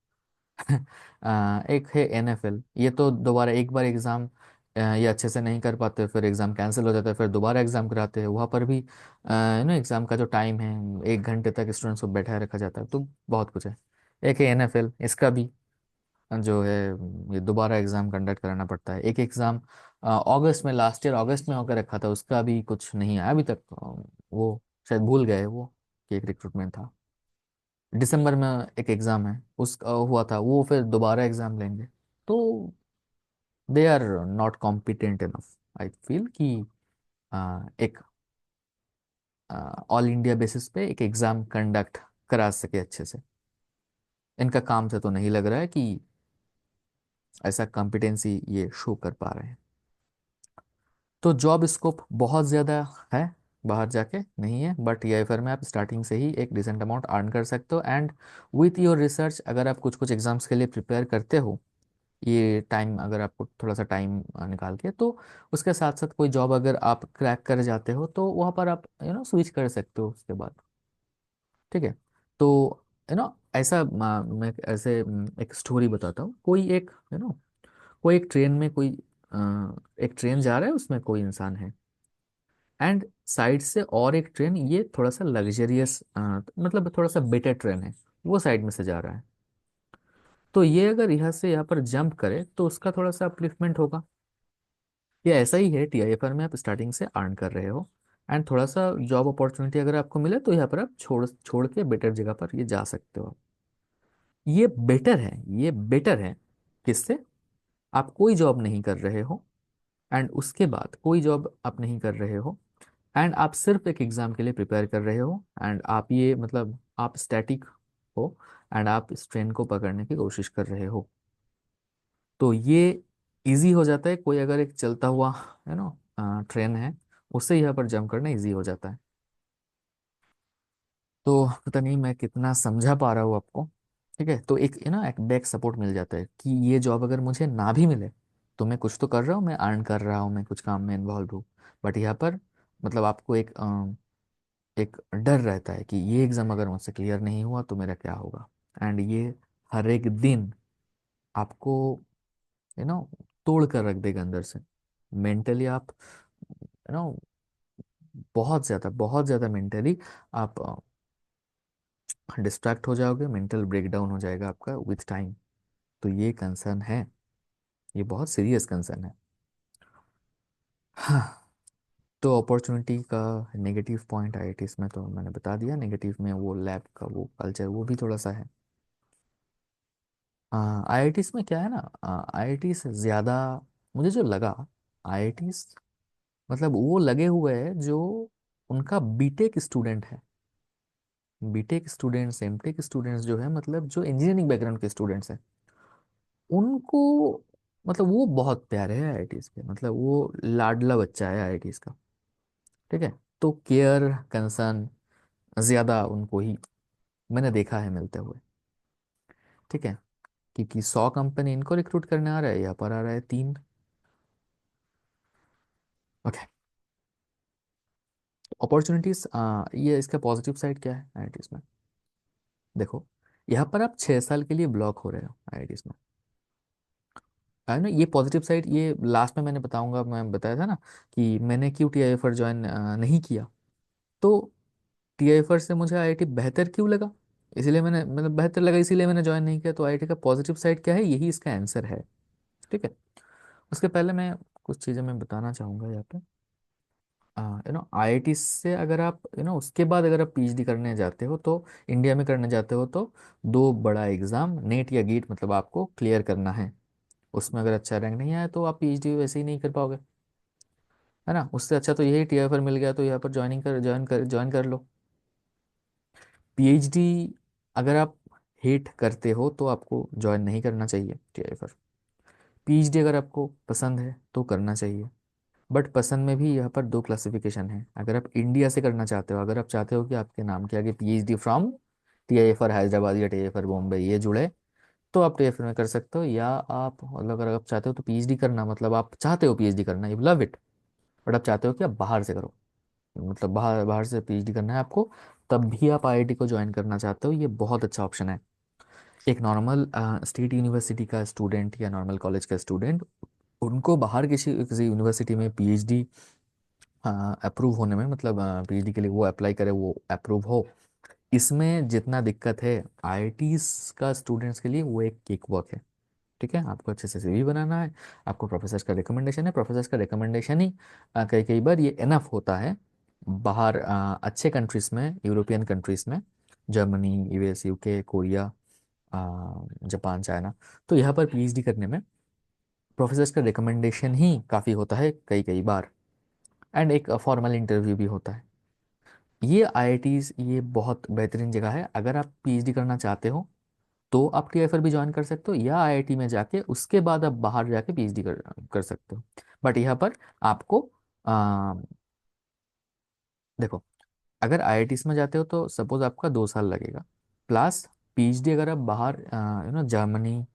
एक है NFL, ये तो दोबारा एक बार एग्ज़ाम ये अच्छे से नहीं कर पाते, फिर एग्ज़ाम कैंसिल हो जाता है, फिर दोबारा एग्ज़ाम कराते हैं, वहाँ पर भी एग्ज़ाम का जो टाइम है 1 घंटे तक स्टूडेंट्स को बैठाए रखा जाता है, तो बहुत कुछ है। एक है NFL, इसका भी जो है ये दोबारा एग्ज़ाम कंडक्ट कराना पड़ता है। एक एग्ज़ाम अगस्त में, लास्ट ईयर अगस्त में होकर रखा था, उसका भी कुछ नहीं आया अभी तक। वो शायद भूल गए वो कि एक रिक्रूटमेंट था। दिसंबर में एक एग्ज़ाम है उस हुआ था, वो फिर दोबारा एग्ज़ाम लेंगे। तो they are not competent enough, I feel कि एक ऑल इंडिया बेसिस पे एक एग्ज़ाम कंडक्ट करा सके अच्छे से। इनका काम से तो नहीं लग रहा है कि ऐसा कॉम्पिटेंसी ये शो कर पा रहे हैं। तो जॉब स्कोप बहुत ज़्यादा है, बाहर जाके नहीं है, बट ये फिर में आप स्टार्टिंग से ही एक डिसेंट अमाउंट अर्न कर सकते हो। एंड विथ योर रिसर्च, अगर आप कुछ कुछ एग्जाम्स के लिए प्रिपेयर करते हो, ये टाइम अगर आपको थोड़ा सा टाइम निकाल के, तो उसके साथ साथ कोई जॉब अगर आप क्रैक कर जाते हो तो वहाँ पर आप स्विच कर सकते हो उसके बाद। ठीक है। तो ऐसा मैं ऐसे एक स्टोरी बताता हूँ। कोई एक कोई एक ट्रेन में कोई एक ट्रेन जा रहा है, उसमें कोई इंसान है, एंड साइड से और एक ट्रेन, ये थोड़ा सा लग्जरियस मतलब थोड़ा सा बेटर ट्रेन है, वो साइड में से जा रहा है। तो ये अगर यहाँ से यहाँ पर जंप करे तो उसका थोड़ा सा अपलिफ्टमेंट होगा। ये ऐसा ही है, TIFR में आप स्टार्टिंग से अर्न कर रहे हो, एंड थोड़ा सा जॉब अपॉर्चुनिटी अगर आपको मिले तो यहाँ पर आप छोड़ छोड़ के बेटर जगह पर ये जा सकते हो। ये बेटर है, ये बेटर है। किससे? आप कोई जॉब नहीं कर रहे हो, एंड उसके बाद कोई जॉब आप नहीं कर रहे हो, एंड आप सिर्फ एक एग्जाम के लिए प्रिपेयर कर रहे हो, एंड आप ये मतलब आप स्टैटिक हो, एंड आप इस ट्रेन को पकड़ने की कोशिश कर रहे हो। तो ये इजी हो जाता है, कोई अगर एक चलता हुआ ट्रेन है, उससे यहाँ पर जंप करना इजी हो जाता है। तो पता नहीं मैं कितना समझा पा रहा हूँ आपको। ठीक है, तो एक एक बैक सपोर्ट मिल जाता है कि ये जॉब अगर मुझे ना भी मिले तो मैं कुछ तो कर रहा हूँ, मैं अर्न कर रहा हूँ, मैं कुछ काम में इन्वॉल्व हूँ। बट यहाँ पर मतलब आपको एक डर रहता है कि ये एग्ज़ाम अगर मुझसे क्लियर नहीं हुआ तो मेरा क्या होगा। एंड ये हर एक दिन आपको यू नो तोड़ कर रख देगा अंदर से। मेंटली आप बहुत ज़्यादा मेंटली आप डिस्ट्रैक्ट हो जाओगे, मेंटल ब्रेकडाउन हो जाएगा आपका विथ टाइम। तो ये कंसर्न है, ये बहुत सीरियस कंसर्न है। हाँ। तो अपॉर्चुनिटी का नेगेटिव पॉइंट IITs में तो मैंने बता दिया, नेगेटिव में वो लैब का वो कल्चर वो भी थोड़ा सा है। आईआईटीज में क्या है ना, आईआईटी से ज़्यादा मुझे जो लगा, आईआईटीज मतलब वो लगे हुए हैं जो उनका बीटेक स्टूडेंट है, बीटेक स्टूडेंट्स, एमटेक स्टूडेंट्स जो है, मतलब जो इंजीनियरिंग बैकग्राउंड के स्टूडेंट्स हैं, उनको मतलब वो बहुत प्यारे हैं आईआईटीज के, मतलब वो लाडला बच्चा है आईआईटीज का। ठीक है, तो केयर कंसर्न ज़्यादा उनको ही मैंने देखा है मिलते हुए। ठीक है, क्योंकि 100 कंपनी इनको रिक्रूट करने आ रहा है, यहाँ पर आ रहा है 3। ओके, अपॉर्चुनिटीज, ये इसका पॉजिटिव साइड क्या है आईआईटीज में? देखो, यहाँ पर आप 6 साल के लिए ब्लॉक हो रहे हो आईआईटीज में, है ना। ये पॉजिटिव साइड ये लास्ट में मैंने बताऊंगा, मैं बताया था ना कि मैंने क्यों टीआईएफआर ज्वाइन नहीं किया। तो टीआईएफआर से मुझे आईआईटी बेहतर क्यों लगा, इसीलिए मैंने, मतलब बेहतर लगा इसीलिए मैंने ज्वाइन नहीं किया। तो आईआईटी का पॉजिटिव साइड क्या है, यही इसका आंसर है। ठीक है, उसके पहले मैं कुछ चीज़ें मैं बताना चाहूँगा यहाँ पे। आईआईटी से अगर आप उसके बाद अगर आप पीएचडी करने जाते हो तो, इंडिया में करने जाते हो तो, दो बड़ा एग्ज़ाम नेट या गेट मतलब आपको क्लियर करना है। उसमें अगर अच्छा रैंक नहीं आया तो आप पीएचडी वैसे ही नहीं कर पाओगे, है ना। उससे अच्छा तो यही टीआई पर मिल गया तो यहाँ पर ज्वाइन कर लो पीएचडी। अगर आप हेट करते हो तो आपको ज्वाइन नहीं करना चाहिए टीआई पर। पीएचडी अगर आपको पसंद है तो करना चाहिए। बट पसंद में भी यहाँ पर दो क्लासिफिकेशन है। अगर आप इंडिया से करना चाहते हो, अगर आप चाहते हो कि आपके नाम के आगे पीएचडी फ्रॉम टीआईएफआर हैदराबाद या टीआईएफआर बॉम्बे ये जुड़े, तो आप टीआईएफआर में कर सकते हो। या आप मतलब अगर आप चाहते हो तो पीएचडी करना, मतलब आप चाहते हो पीएचडी करना, यू लव इट, बट आप चाहते हो कि आप बाहर से करो, मतलब बाहर बाहर से पीएचडी करना है आपको, तब भी आप आईआईटी को ज्वाइन करना चाहते हो, ये बहुत अच्छा ऑप्शन है। एक नॉर्मल स्टेट यूनिवर्सिटी का स्टूडेंट या नॉर्मल कॉलेज का स्टूडेंट, उनको बाहर किसी किसी यूनिवर्सिटी में पीएचडी अप्रूव होने में, मतलब पीएचडी के लिए वो अप्लाई करे, वो अप्रूव हो, इसमें जितना दिक्कत है आईआईटीज का स्टूडेंट्स के लिए, वो एक केक वर्क है। ठीक है, आपको अच्छे से सीवी बनाना है, आपको प्रोफेसर का रिकमेंडेशन है, प्रोफेसर का रिकमेंडेशन ही कई कई बार ये इनफ होता है बाहर अच्छे कंट्रीज में, यूरोपियन कंट्रीज में, Germany, US, UK, Korea, Japan, China. तो यहाँ पर पीएचडी करने में प्रोफेसर का रिकमेंडेशन ही काफ़ी होता है कई कई बार, एंड एक फॉर्मल इंटरव्यू भी होता है। ये आईआईटीज ये बहुत बेहतरीन जगह है। अगर आप पीएचडी करना चाहते हो तो आप टीआईएफआर भी ज्वाइन कर सकते हो, या आईआईटी में जाके उसके बाद आप बाहर जाके पीएचडी कर सकते हो। बट यहाँ पर आपको आ, देखो, अगर आईआईटीज में जाते हो तो सपोज आपका 2 साल लगेगा, प्लस पीएचडी अगर आप बाहर जर्मनी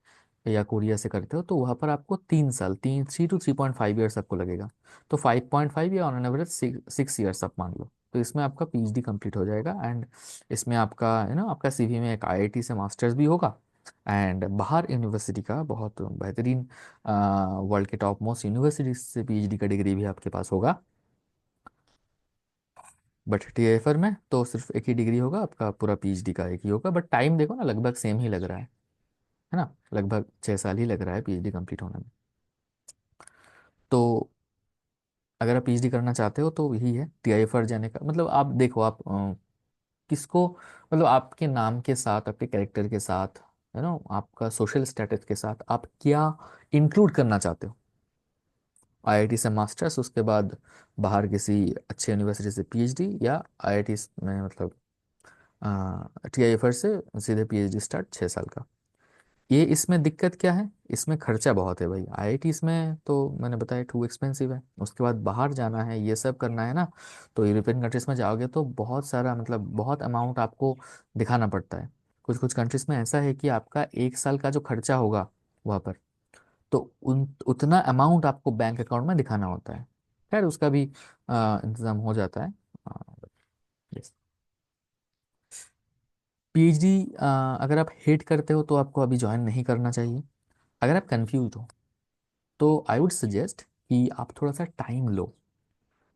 या कोरिया से करते हो तो वहाँ पर आपको 3 साल, 3 to 3.5 ईयर्स आपको लगेगा। तो 5.5 या ऑन एन एवरेज 6 ईयर्स आप मान लो, तो इसमें आपका पीएचडी कंप्लीट हो जाएगा। एंड इसमें आपका आपका सीवी में एक आईआईटी से मास्टर्स भी होगा, एंड बाहर यूनिवर्सिटी का बहुत बेहतरीन वर्ल्ड के टॉप मोस्ट यूनिवर्सिटी से पीएचडी का डिग्री भी आपके पास होगा। बट टीएफआर में तो सिर्फ एक ही डिग्री होगा, आपका पूरा पीएचडी का एक ही होगा। बट टाइम देखो ना, लगभग सेम ही लग रहा है ना, लगभग 6 साल ही लग रहा है पीएचडी कंप्लीट होने में। तो अगर आप पीएचडी करना चाहते हो तो यही है टीआईएफआर जाने का मतलब। आप देखो, आप किसको, मतलब आपके नाम के साथ, आपके कैरेक्टर के साथ, आपका सोशल स्टेटस के साथ आप क्या इंक्लूड करना चाहते हो। आईआईटी से मास्टर्स, उसके बाद बाहर किसी अच्छे यूनिवर्सिटी से पीएचडी, या आईआईटी में मतलब टीआईएफआर से सीधे पीएचडी स्टार्ट 6 साल का। ये इसमें दिक्कत क्या है, इसमें खर्चा बहुत है भाई। आईआईटी इसमें तो मैंने बताया टू एक्सपेंसिव है, उसके बाद बाहर जाना है, ये सब करना है ना। तो यूरोपियन कंट्रीज में जाओगे तो बहुत सारा, मतलब बहुत अमाउंट आपको दिखाना पड़ता है। कुछ कुछ कंट्रीज में ऐसा है कि आपका 1 साल का जो खर्चा होगा वहाँ पर, तो उतना अमाउंट आपको बैंक अकाउंट में दिखाना होता है। खैर उसका भी इंतज़ाम हो जाता है। यस, पीएचडी अगर आप हेट करते हो तो आपको अभी ज्वाइन नहीं करना चाहिए। अगर आप कंफ्यूज हो तो आई वुड सजेस्ट कि आप थोड़ा सा टाइम लो।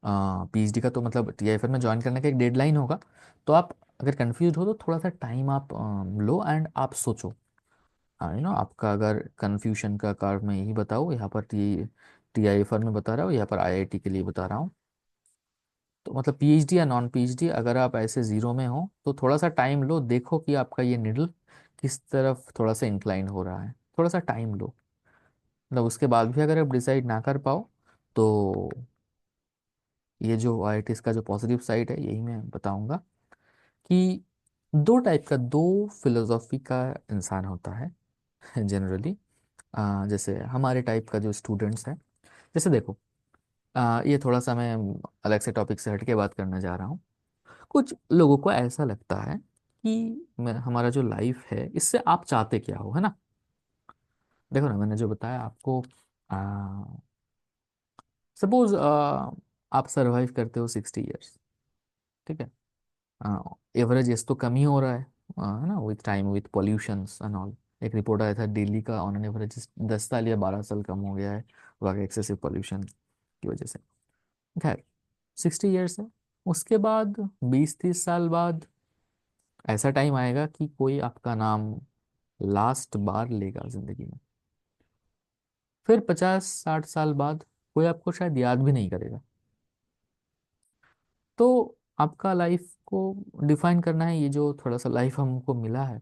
पीएचडी का तो मतलब टीआईएफआर में ज्वाइन करने का एक डेडलाइन होगा, तो आप अगर कंफ्यूज हो तो थोड़ा सा टाइम आप लो, एंड आप सोचो। आपका अगर कन्फ्यूजन का कारण मैं यही बताऊँ, यहाँ पर टीआईएफआर में बता रहा हूँ, यहाँ पर आईआईटी के लिए बता रहा हूँ। तो मतलब पीएचडी या नॉन पीएचडी, अगर आप ऐसे ज़ीरो में हो तो थोड़ा सा टाइम लो, देखो कि आपका ये निडल किस तरफ थोड़ा सा इंक्लाइन हो रहा है, थोड़ा सा टाइम लो। मतलब उसके बाद भी अगर आप डिसाइड ना कर पाओ, तो ये जो आईआईटीज का जो पॉजिटिव साइड है, यही मैं बताऊंगा कि दो टाइप का, दो फिलोसॉफी का इंसान होता है जनरली। जैसे हमारे टाइप का जो स्टूडेंट्स हैं, जैसे देखो, ये थोड़ा सा मैं अलग से टॉपिक से हट के बात करने जा रहा हूँ। कुछ लोगों को ऐसा लगता है कि हमारा जो लाइफ है, इससे आप चाहते क्या हो, है ना। देखो ना, मैंने जो बताया आपको, सपोज आप सरवाइव करते हो 60 ईयर्स, ठीक है। एवरेज एज तो कम ही हो रहा है, है ना, with time, with pollutions and all. एक रिपोर्ट आया था, दिल्ली का ऑन एन एवरेज 10 साल या 12 साल कम हो गया है, वहाँ के एक्सेसिव पॉल्यूशन की वजह से। खैर, 60 ईयर्स है। उसके बाद 20-30 साल बाद ऐसा टाइम आएगा कि कोई आपका नाम लास्ट बार लेगा जिंदगी में। फिर 50-60 साल बाद कोई आपको शायद याद भी नहीं करेगा। तो आपका लाइफ को डिफाइन करना है, ये जो थोड़ा सा लाइफ हमको मिला है,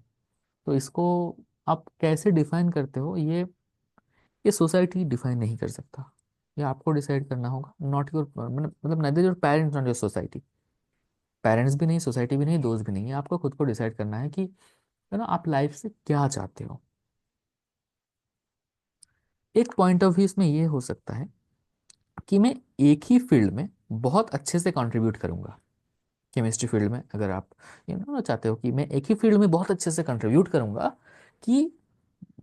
तो इसको आप कैसे डिफाइन करते हो, ये सोसाइटी डिफाइन नहीं कर सकता। ये आपको डिसाइड करना होगा, नॉट योर, मतलब neither your parents not your society. Parents भी नहीं, सोसाइटी भी नहीं, दोस्त भी नहीं है। आपको खुद को डिसाइड करना है कि आप लाइफ से क्या चाहते हो। एक पॉइंट ऑफ व्यू इसमें ये हो सकता है कि मैं एक ही फील्ड में बहुत अच्छे से कंट्रीब्यूट करूंगा। केमिस्ट्री फील्ड में अगर आप चाहते हो कि मैं एक ही फील्ड में बहुत अच्छे से कंट्रीब्यूट करूंगा, कि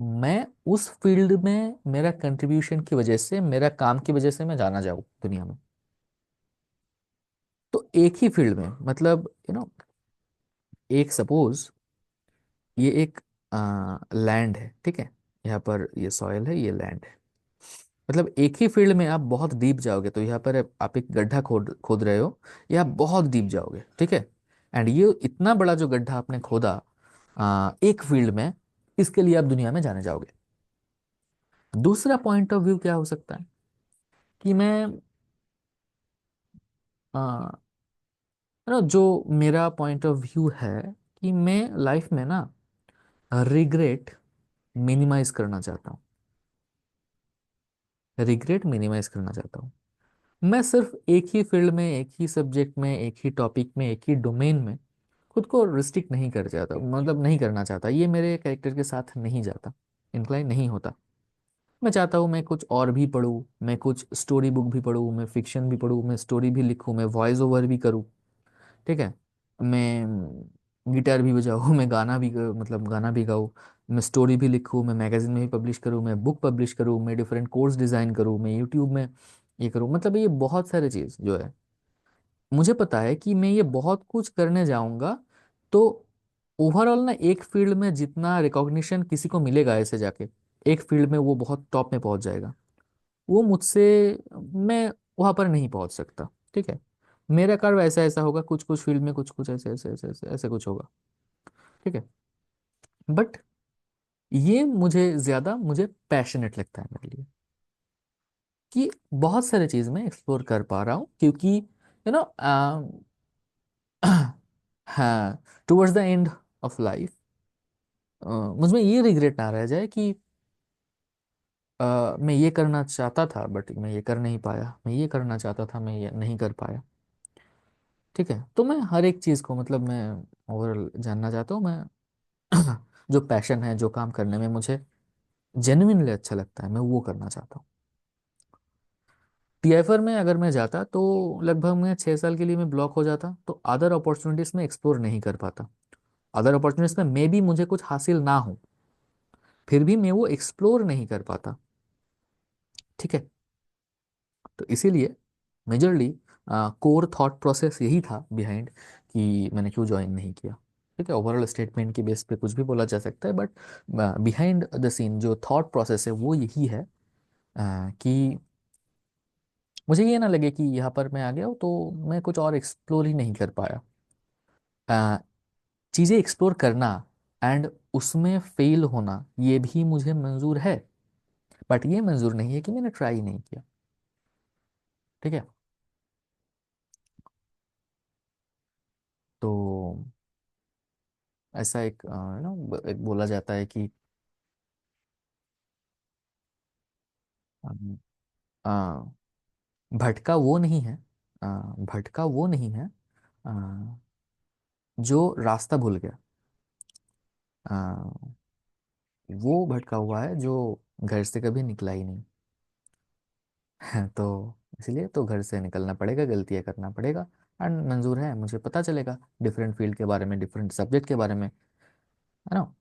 मैं उस फील्ड में मेरा कंट्रीब्यूशन की वजह से, मेरा काम की वजह से मैं जाना जाऊँ दुनिया में। तो एक ही फील्ड में, मतलब एक सपोज ये एक लैंड है, ठीक है। यहाँ पर ये सॉइल है, ये लैंड है। मतलब एक ही फील्ड में आप बहुत डीप जाओगे, तो यहाँ पर आप एक गड्ढा खोद खोद रहे हो, या आप बहुत डीप जाओगे, ठीक है। एंड ये इतना बड़ा जो गड्ढा आपने खोदा एक फील्ड में, इसके लिए आप दुनिया में जाने जाओगे। दूसरा पॉइंट ऑफ व्यू क्या हो सकता है कि मैं जो मेरा पॉइंट ऑफ व्यू है, कि मैं लाइफ में ना रिग्रेट मिनिमाइज करना चाहता हूँ। रिग्रेट मिनिमाइज करना चाहता हूँ। मैं सिर्फ एक ही फील्ड में, एक ही सब्जेक्ट में, एक ही टॉपिक में, एक ही डोमेन में खुद को रिस्ट्रिक्ट नहीं कर चाहता, मतलब नहीं करना चाहता। ये मेरे कैरेक्टर के साथ नहीं जाता, इंक्लाइन नहीं होता। मैं चाहता हूँ मैं कुछ और भी पढूं, मैं कुछ स्टोरी बुक भी पढूं, मैं फिक्शन भी पढूं, मैं स्टोरी भी लिखूं, मैं वॉइस ओवर भी करूँ, ठीक है। मैं गिटार भी बजाऊँ मैं गाना भी मतलब गाना भी गाऊँ, मैं स्टोरी भी लिखूँ, मैं मैगजीन में भी पब्लिश करूँ, मैं बुक पब्लिश करूँ, मैं डिफरेंट कोर्स डिज़ाइन करूँ, मैं यूट्यूब में ये करूँ। मतलब ये बहुत सारे चीज़ जो है, मुझे पता है कि मैं ये बहुत कुछ करने जाऊंगा, तो ओवरऑल ना एक फील्ड में जितना रिकॉग्निशन किसी को मिलेगा ऐसे जाके, एक फील्ड में वो बहुत टॉप में पहुंच जाएगा, वो मुझसे, मैं वहां पर नहीं पहुंच सकता, ठीक है। मेरा कर्व ऐसा ऐसा होगा, कुछ कुछ फील्ड में कुछ कुछ ऐसे ऐसे ऐसे ऐसे ऐसे कुछ होगा, ठीक है। बट ये मुझे पैशनेट लगता है मेरे लिए, कि बहुत सारे चीज मैं एक्सप्लोर कर पा रहा हूँ, क्योंकि नो हाँ, towards the end of life मुझमें ये रिग्रेट ना रह जाए कि मैं ये करना चाहता था बट मैं ये कर नहीं पाया, मैं ये करना चाहता था, मैं ये नहीं कर पाया, ठीक है। तो मैं हर एक चीज़ को, मतलब मैं ओवरऑल जानना चाहता हूँ, मैं जो पैशन है, जो काम करने में मुझे जेन्युइनली अच्छा लगता है, मैं वो करना चाहता हूँ। टीएफआर में अगर मैं जाता, तो लगभग मैं 6 साल के लिए मैं ब्लॉक हो जाता, तो अदर अपॉर्चुनिटीज में एक्सप्लोर नहीं कर पाता। अदर अपॉर्चुनिटीज में मे बी मुझे कुछ हासिल ना हो, फिर भी मैं वो एक्सप्लोर नहीं कर पाता, ठीक है। तो इसीलिए मेजरली कोर थॉट प्रोसेस यही था बिहाइंड कि मैंने क्यों ज्वाइन नहीं किया, ठीक है। ओवरऑल स्टेटमेंट के बेस पे कुछ भी बोला जा सकता है, बट बिहाइंड द सीन जो थॉट प्रोसेस है वो यही है, कि मुझे ये ना लगे कि यहाँ पर मैं आ गया हूँ तो मैं कुछ और एक्सप्लोर ही नहीं कर पाया। अ, चीज़ें एक्सप्लोर करना एंड उसमें फेल होना, ये भी मुझे मंजूर है, बट ये मंजूर नहीं है कि मैंने ट्राई नहीं किया, ठीक है। तो ऐसा एक एक बोला जाता है कि अम, आ, भटका वो नहीं है, भटका वो नहीं है आ, जो रास्ता भूल गया। आ, वो भटका हुआ है जो घर से कभी निकला ही नहीं। तो इसलिए तो घर से निकलना पड़ेगा, गलतियाँ करना पड़ेगा। एंड मंजूर है, मुझे पता चलेगा डिफरेंट फील्ड के बारे में, डिफरेंट सब्जेक्ट के बारे में, है ना।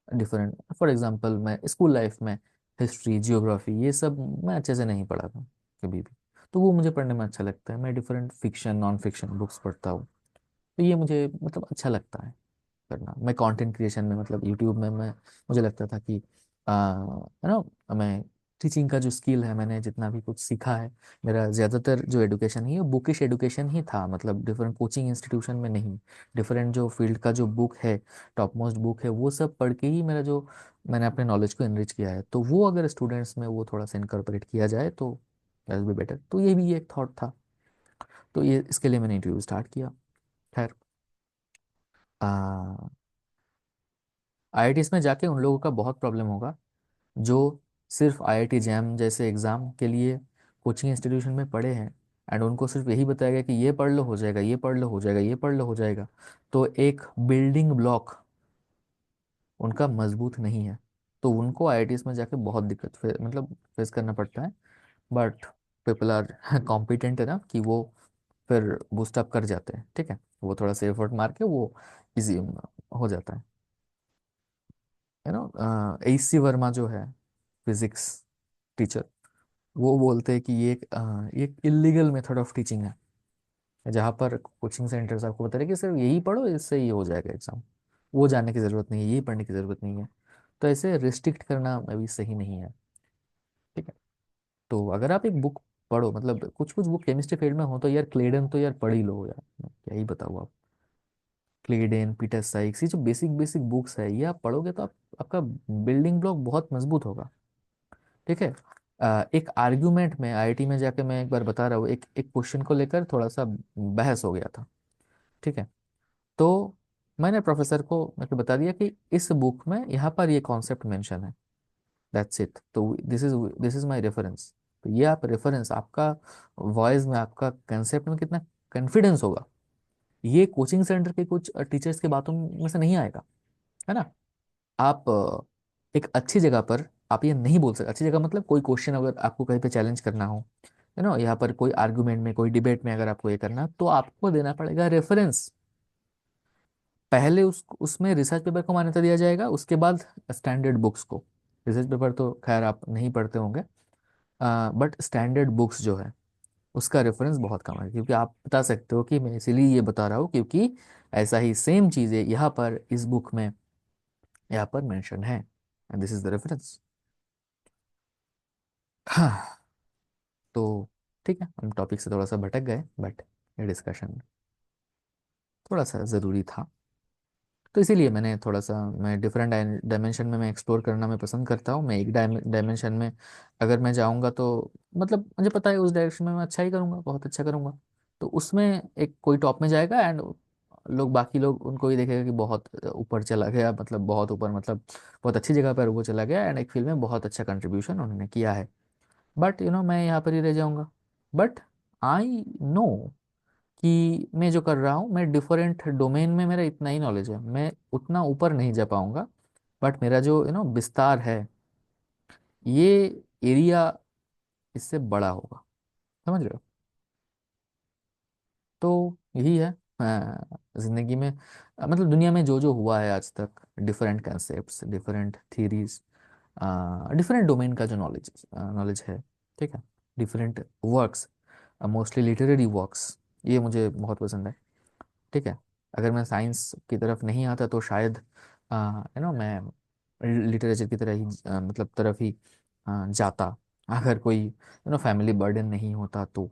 डिफरेंट, फॉर एग्जांपल मैं स्कूल लाइफ में हिस्ट्री, जियोग्राफी, ये सब मैं अच्छे से नहीं पढ़ा था कभी भी। तो वो मुझे पढ़ने में अच्छा लगता है। मैं different fiction, non fiction books पढ़ता हूँ। तो ये मुझे मतलब अच्छा लगता है करना। मैं कंटेंट क्रिएशन में, मतलब यूट्यूब में मैं, मुझे लगता था कि है ना, मैं टीचिंग का जो स्किल है, मैंने जितना भी कुछ सीखा है, मेरा ज़्यादातर जो एडुकेशन ही है वो बुकिश एडुकेशन ही था, मतलब डिफरेंट कोचिंग इंस्टीट्यूशन में नहीं। डिफरेंट जो फील्ड का जो बुक है, टॉप मोस्ट बुक है, वो सब पढ़ के ही मेरा जो, मैंने अपने नॉलेज को एनरिच किया है। तो वो अगर स्टूडेंट्स में वो थोड़ा सा इनकॉर्पोरेट किया जाए तो दैट बी बेटर। तो ये भी एक थॉट था। तो ये इसके लिए मैंने इंटरव्यू स्टार्ट किया। खैर, आईआईटीज में जाके उन लोगों का बहुत प्रॉब्लम होगा जो सिर्फ आईआईटी जैम जैसे एग्ज़ाम के लिए कोचिंग इंस्टीट्यूशन में पढ़े हैं, एंड उनको सिर्फ यही बताया गया कि ये पढ़ लो हो जाएगा, ये पढ़ लो हो जाएगा, ये पढ़ लो हो जाएगा। तो एक बिल्डिंग ब्लॉक उनका मजबूत नहीं है। तो उनको आईआईटीज में जाके बहुत दिक्कत मतलब फेस करना पड़ता है। बट पीपल आर कॉम्पिटेंट है ना, कि वो फिर बूस्ट अप कर जाते हैं, ठीक है। वो थोड़ा सा एफर्ट मार के वो इजी हो जाता है। यू नो, AC वर्मा जो है फिजिक्स टीचर, वो बोलते हैं कि ये एक इलीगल मेथड ऑफ टीचिंग है, जहाँ पर कोचिंग सेंटर्स आपको बता रहे हैं कि सिर्फ यही पढ़ो, इससे ये हो जाएगा एग्जाम। वो जानने की ज़रूरत नहीं है, यही पढ़ने की ज़रूरत नहीं है। तो ऐसे रिस्ट्रिक्ट करना अभी सही नहीं है, ठीक है। तो अगर आप एक बुक पढ़ो, मतलब कुछ कुछ बुक केमिस्ट्री फील्ड में हो तो यार क्लेडन तो यार पढ़ ही लो यार, मैं क्या ही बताऊँ आप। क्लेडेन, पीटर साइक्स, ये जो बेसिक बेसिक बुक्स है, ये आप पढ़ोगे तो आपका बिल्डिंग ब्लॉक बहुत मजबूत होगा, ठीक है। एक आर्ग्यूमेंट में आईआईटी में जाके, मैं एक बार बता रहा हूँ, एक एक क्वेश्चन को लेकर थोड़ा सा बहस हो गया था, ठीक है। तो मैंने प्रोफेसर को मतलब बता दिया कि इस बुक में यहाँ पर ये कॉन्सेप्ट मेंशन है, दैट्स इट। तो दिस इज माय रेफरेंस। तो ये आप रेफरेंस, आपका वॉइस में, आपका कंसेप्ट में कितना कॉन्फिडेंस होगा, ये कोचिंग सेंटर के कुछ टीचर्स की बातों में से नहीं आएगा, है ना। आप एक अच्छी जगह पर आप ये नहीं बोल सकते। अच्छी जगह मतलब कोई क्वेश्चन अगर आपको कहीं पे चैलेंज करना हो, है ना, यहाँ पर कोई आर्गुमेंट में, कोई डिबेट में अगर आपको ये करना, तो आपको देना पड़ेगा रेफरेंस। पहले उसमें रिसर्च पेपर को मान्यता दिया जाएगा, उसके बाद स्टैंडर्ड बुक्स को। रिसर्च पेपर तो खैर आप नहीं पढ़ते होंगे, बट स्टैंडर्ड बुक्स जो है उसका रेफरेंस बहुत कम है, क्योंकि आप बता सकते हो कि मैं इसीलिए ये बता रहा हूँ क्योंकि ऐसा ही सेम चीज़ें यहाँ पर इस बुक में यहाँ पर मेंशन है, and this is the reference. हाँ, तो ठीक है, हम टॉपिक से थोड़ा सा भटक गए, बट ये डिस्कशन थोड़ा सा ज़रूरी था। तो इसीलिए मैंने थोड़ा सा, मैं डिफरेंट डायमेंशन में मैं एक्सप्लोर करना मैं पसंद करता हूँ। मैं एक डायमेंशन में अगर मैं जाऊँगा तो मतलब मुझे पता है उस डायरेक्शन में मैं अच्छा ही करूँगा, बहुत अच्छा करूँगा। तो उसमें एक कोई टॉप में जाएगा, एंड लोग, बाकी लोग उनको ही देखेगा कि बहुत ऊपर चला गया, मतलब बहुत ऊपर, मतलब बहुत अच्छी जगह पर वो चला गया, एंड एक फील्ड में बहुत अच्छा कंट्रीब्यूशन उन्होंने किया है। बट मैं यहाँ पर ही रह जाऊँगा। बट आई नो कि मैं जो कर रहा हूँ, मैं डिफरेंट डोमेन में मेरा इतना ही नॉलेज है, मैं उतना ऊपर नहीं जा पाऊंगा। बट मेरा जो विस्तार है, ये एरिया इससे बड़ा होगा, समझ रहे हो। तो यही है जिंदगी में, मतलब दुनिया में जो जो हुआ है आज तक, different concepts, different theories, different domain का जो नॉलेज नॉलेज है, ठीक है। Different works, mostly literary works, ये मुझे बहुत पसंद है, ठीक है। अगर मैं साइंस की तरफ नहीं आता तो शायद मैं लिटरेचर की तरह ही मतलब तरफ ही जाता, अगर कोई फैमिली बर्डन नहीं होता तो,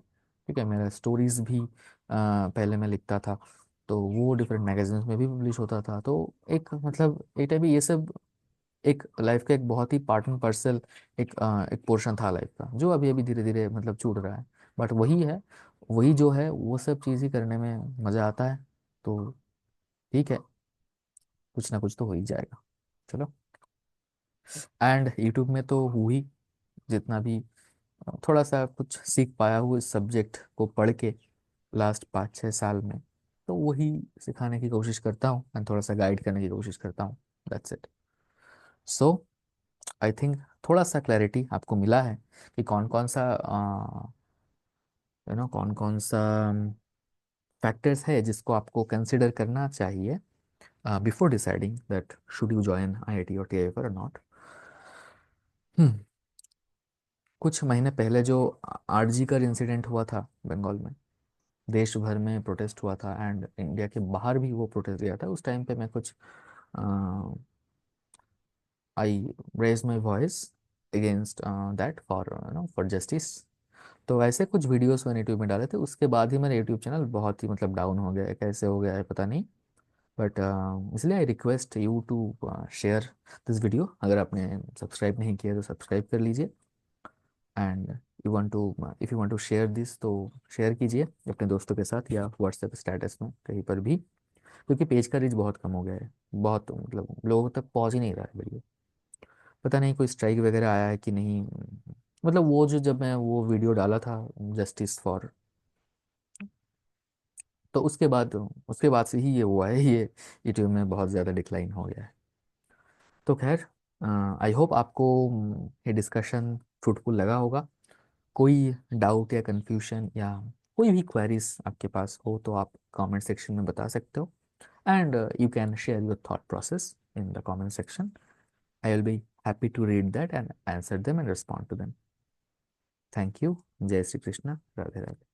ठीक है। मेरा स्टोरीज भी पहले मैं लिखता था, तो वो डिफरेंट मैगजीन्स में भी पब्लिश होता था। तो एक मतलब एक टाइप ये सब एक लाइफ का एक बहुत ही पार्ट एंड पार्सल, एक पोर्शन था लाइफ का, जो अभी अभी धीरे धीरे मतलब छूट रहा है। बट वही है, वही जो है वो सब चीज़ ही करने में मज़ा आता है। तो ठीक है, कुछ ना कुछ तो हो ही जाएगा। चलो। एंड यूट्यूब में तो हुई जितना भी थोड़ा सा कुछ सीख पाया हूँ इस सब्जेक्ट को पढ़ के लास्ट 5-6 साल में, तो वही सिखाने की कोशिश करता हूँ एंड थोड़ा सा गाइड करने की कोशिश करता हूँ। That's it. So I think थोड़ा सा क्लैरिटी आपको मिला है कि कौन कौन सा कौन कौन सा फैक्टर्स है जिसको आपको कंसिडर करना चाहिए before deciding that should you join IIT और टीआई और नॉट। कुछ महीने पहले जो आरजीकर इंसिडेंट हुआ था बंगाल में, देश भर में प्रोटेस्ट हुआ था एंड इंडिया के बाहर भी वो प्रोटेस्ट गया था। उस टाइम पे मैं कुछ I raise my voice against that for for justice. तो ऐसे कुछ वीडियोस मैंने यूट्यूब में डाले थे, उसके बाद ही मेरा यूट्यूब चैनल बहुत ही मतलब डाउन हो गया है, कैसे हो गया है पता नहीं। बट इसलिए I request you to share this video. अगर आपने सब्सक्राइब नहीं किया तो सब्सक्राइब कर लीजिए and you want to if you want to share this तो शेयर कीजिए अपने दोस्तों के साथ या व्हाट्सएप स्टेटस में कहीं पर भी, क्योंकि पेज का रीच बहुत कम हो गया है, बहुत मतलब लोगों तक पहुंच ही नहीं रहा है वीडियो। पता नहीं कोई स्ट्राइक वगैरह आया है कि नहीं। मतलब वो जो जब मैं वो वीडियो डाला था जस्टिस फॉर, तो उसके बाद से ही ये हुआ है, ये यूट्यूब में बहुत ज़्यादा डिक्लाइन हो गया है। तो खैर, आई होप आपको ये डिस्कशन फ्रूटफुल लगा होगा। कोई डाउट या कंफ्यूजन या कोई भी क्वेरीज आपके पास हो तो आप कमेंट सेक्शन में बता सकते हो and you can share your thought process in the comment section. I will be happy to read that and answer them and respond to them. Thank you. जय श्री कृष्णा। राधे राधे।